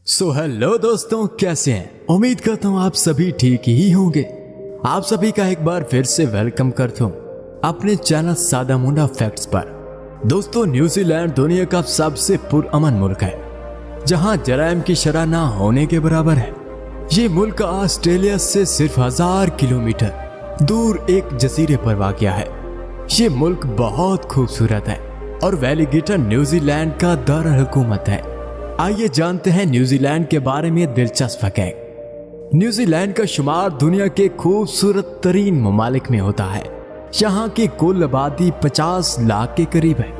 Hello दोस्तों, कैसे हैं? उम्मीद करता हूँ आप सभी ठीक ही होंगे। आप सभी का एक बार फिर से वेलकम करता हूँ अपने चैनल सादा मुंडा फैक्ट्स पर। दोस्तों, न्यूजीलैंड दुनिया का सबसे पुरअमन मुल्क है, जहाँ जराइम की शरह ना होने के बराबर है। ये मुल्क ऑस्ट्रेलिया से सिर्फ 1000 किलोमीटर दूर एक जजीरे पर वाक़या है। ये मुल्क बहुत खूबसूरत है और वेलिंगटन न्यूजीलैंड का दारुल हुकूमत है। आइए जानते हैं न्यूजीलैंड के बारे में दिलचस्प फैक्ट। न्यूजीलैंड का शुमार दुनिया के खूबसूरत तरीन ममालिक में होता है। यहाँ की कुल आबादी 50 लाख के करीब है।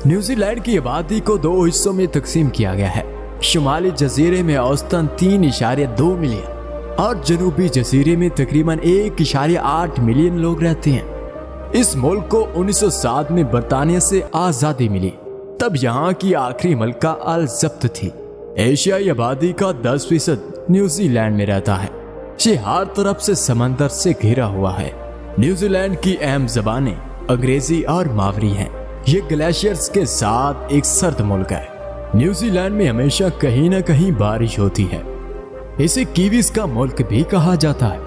न्यूजीलैंड की आबादी को 2 हिस्सों में तकसीम किया गया है। शुमाली जजीरे में औसतन 3.2 मिलियन और जनूबी जजीरे में तकरीबन 1.8 मिलियन लोग रहते हैं। इस मुल्क को 1907 में बरतानिया से आज़ादी मिली, तब यहाँ की आखिरी मलका अल जब्त थी। एशियाई आबादी का 10% न्यूजीलैंड में रहता है। ये हर तरफ से समंदर से घिरा हुआ है। न्यूजीलैंड की अहम जबानें अंग्रेजी और मावरी हैं। ये ग्लेशियर्स के साथ एक सर्द मुल्क है। न्यूजीलैंड में हमेशा कहीं न कहीं बारिश होती है। इसे कीवीज का मुल्क भी कहा जाता है,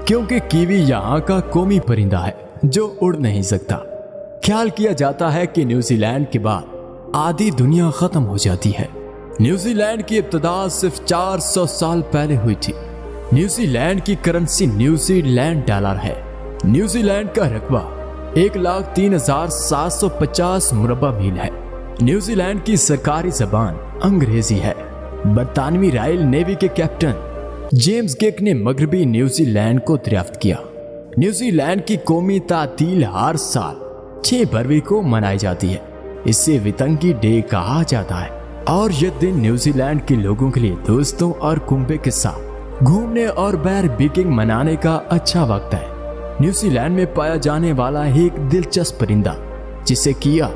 क्योंकि कीवी यहाँ का कौमी परिंदा है जो उड़ नहीं सकता। ख्याल किया जाता है कि न्यूजीलैंड के बाद आधी दुनिया खत्म हो जाती है। न्यूजीलैंड की इब्तिदा सिर्फ 400 साल पहले हुई थी। न्यूजीलैंड की करेंसी न्यूजीलैंड डॉलर है। न्यूजीलैंड का रकबा 1,03,750 मुरब्बा मील है। न्यूजीलैंड की सरकारी जबान अंग्रेजी है। बरतानवी रॉयल नेवी के कैप्टन जेम्स गेक ने मगरबी न्यूजीलैंड को दरियाफ्त किया। न्यूजीलैंड की कौमी तातील हर साल 6 फरवरी को मनाई जाती है। इसे वितंगी डे कहा जाता है और यह दिन न्यूजीलैंड के लोगों के लिए दोस्तों और कुंबे के साथ घूमने और बैरबेकिंग मनाने का अच्छा वक्त है। न्यूजीलैंड में पाया जाने वाला एक दिलचस्प परिंदा, जिसे किया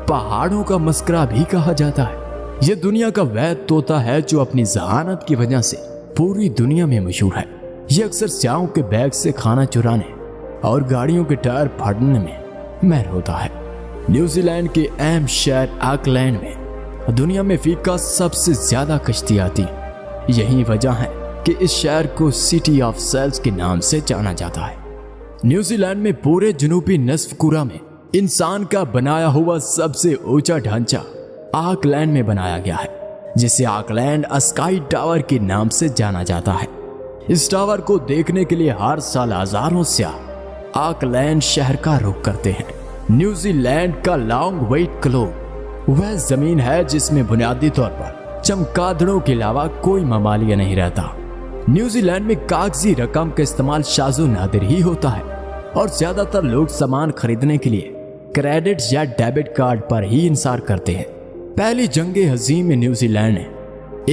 पहाड़ों का मस्करा भी कहा जाता है। यह दुनिया का वह तोता है जो अपनी जहानत की वजह से पूरी दुनिया में मशहूर है। यह अक्सर स्याहों के बैग से खाना चुराने और गाड़ियों के टायर फाड़ने में माहिर होता है। न्यूजीलैंड के अहम शहर ऑकलैंड में दुनिया में फीका सबसे ज्यादा कश्ती आती। यही वजह है कि इस शहर को सिटी ऑफ सेल्स के नाम से जाना जाता है। न्यूजीलैंड में पूरे जनूबी नस्फ कुरा में इंसान का बनाया हुआ सबसे ऊंचा ढांचा ऑकलैंड में बनाया गया है, जिसे ऑकलैंड स्काई टावर के नाम से जाना जाता है। इस टावर को देखने के लिए हर साल हजारों सयाह ऑकलैंड शहर का रुख करते हैं। न्यूजीलैंड का लॉन्ग वेट ग्लोब वह जमीन है जिसमें बुनियादी तौर पर चमगादड़ों के अलावा कोई ममालिया नहीं रहता। न्यूजीलैंड में कागजी रकम का इस्तेमाल शाज़ो नादिर ही होता है और ज्यादातर लोग सामान खरीदने के लिए क्रेडिट या डेबिट कार्ड पर ही इंसार करते हैं। पहली जंगे हजीम में न्यूजीलैंड ने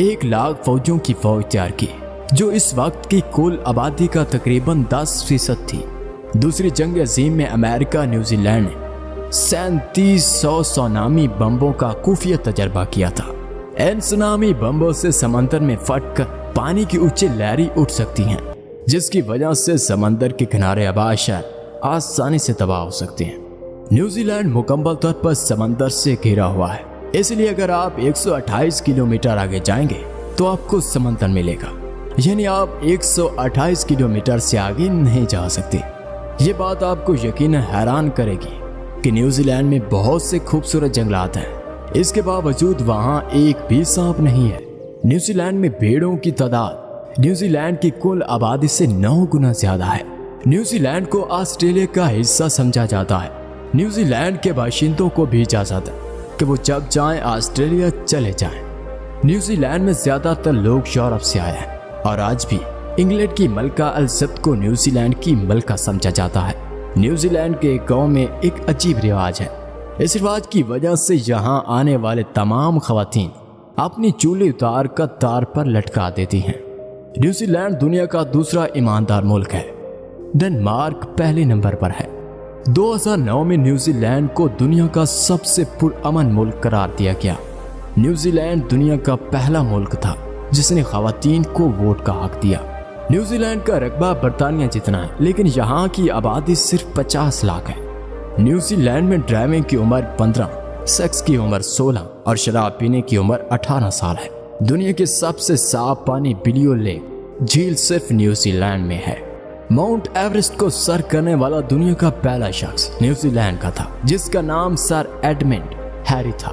1 लाख फौजियों की फौज तैयार की, जो इस वक्त की कुल आबादी का तकरीबन 10% थी। दूसरी जंग अजीम में अमेरिका न्यूजीलैंड ने 3700 सुनामी बम्बों का खुफिया तजर्बा किया था। इन सुनामी बम्बों से समंदर में फटकर पानी की ऊंची लहरें उठ सकती हैं, जिसकी वजह से समंदर के किनारे आबाद शहर आसानी से तबाह हो सकते हैं। न्यूजीलैंड मुकम्मल तौर पर समंदर से घिरा हुआ है, इसलिए अगर आप 128 किलोमीटर आगे जाएंगे तो आपको समंदर मिलेगा, यानी आप 128 किलोमीटर से आगे नहीं जा सकते। ये बात आपको यकीनन हैरान करेगी कि न्यूजीलैंड में बहुत से खूबसूरत जंगलात हैं, इसके बावजूद वहाँ एक भी सांप नहीं है। न्यूजीलैंड में भेड़ों की तादाद न्यूजीलैंड की कुल आबादी से 9 गुना ज्यादा है। न्यूजीलैंड को ऑस्ट्रेलिया का हिस्सा समझा जाता है। न्यूजीलैंड के बाशिंदों को भी इजाजत है कि वो जब चाहें ऑस्ट्रेलिया चले जाएं। न्यूजीलैंड में ज्यादातर लोग यूरोप से आए हैं और आज भी इंग्लैंड की मलका अल जब्त को न्यूजीलैंड की मलका समझा जाता है। न्यूजीलैंड के एक गांव में एक अजीब रिवाज है। इस रिवाज की वजह से यहाँ आने वाले तमाम खवातीन अपनी चूल्हे उतार कर तार पर लटका देती हैं। न्यूजीलैंड दुनिया का दूसरा ईमानदार मुल्क है। डेनमार्क पहले नंबर पर है। 2009 में न्यूजीलैंड को दुनिया का सबसे पुरअमन मुल्क करार दिया गया। न्यूजीलैंड दुनिया का पहला मुल्क था जिसने खवातीन को वोट का हक दिया। न्यूजीलैंड का रकबा बरतानिया जितना है, लेकिन यहाँ की आबादी सिर्फ 50 लाख है। न्यूजीलैंड में ड्राइविंग की उम्र 15, सेक्स की उम्र 16 और शराब पीने की उम्र 18 साल है। दुनिया के सबसे साफ पानी बिलियो लेक झील सिर्फ न्यूजीलैंड में है। माउंट एवरेस्ट को सर करने वाला दुनिया का पहला शख्स न्यूजीलैंड का था, जिसका नाम सर एडमंड हैरी था।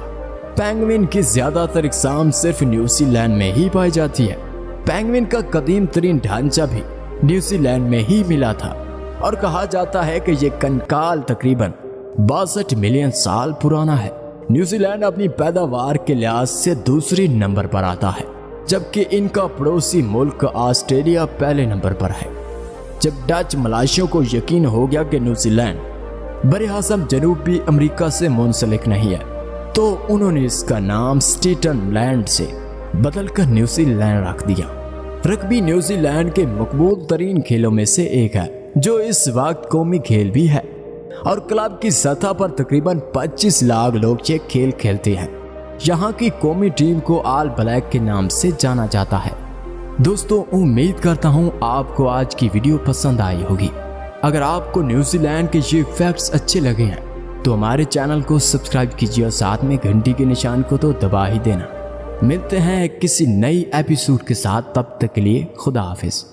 पेंगुइन की ज्यादातर इकसाम सिर्फ न्यूजीलैंड में ही पाई जाती है। पेंगुइन का कदीम तरीन ढांचा भी न्यूजीलैंड में ही मिला था और कहा जाता है कि ये कंकाल तकरीबन 62 मिलियन साल पुराना है। न्यूजीलैंड अपनी पैदावार के लिहाज से दूसरी नंबर पर आता है, जबकि इनका पड़ोसी मुल्क ऑस्ट्रेलिया पहले नंबर पर है। जब डच मलाशियों को यकीन हो गया कि न्यूजीलैंड बरे-आज़म जनूबी अमेरिका से मुंसलिक नहीं है, तो उन्होंने इसका नाम स्टेटन लैंड से बदलकर न्यूजीलैंड रख दिया। रग्बी न्यूजीलैंड के मकबूल तरीन खेलों में से एक है, जो इस वक्त कौमी खेल भी है और क्लब की सतह पर तकरीबन 25 लाख लोग ये खेल खेलते हैं। यहाँ की कौमी टीम को ऑल ब्लैक के नाम से जाना जाता है। दोस्तों, उम्मीद करता हूँ आपको आज की वीडियो पसंद आई होगी। अगर आपको न्यूजीलैंड के ये फैक्ट्स अच्छे लगे हैं तो हमारे चैनल को सब्सक्राइब कीजिए और साथ में घंटी के निशान को तो दबा ही देना। मिलते हैं किसी नई एपिसोड के साथ, तब तक के लिए खुदा हाफिज।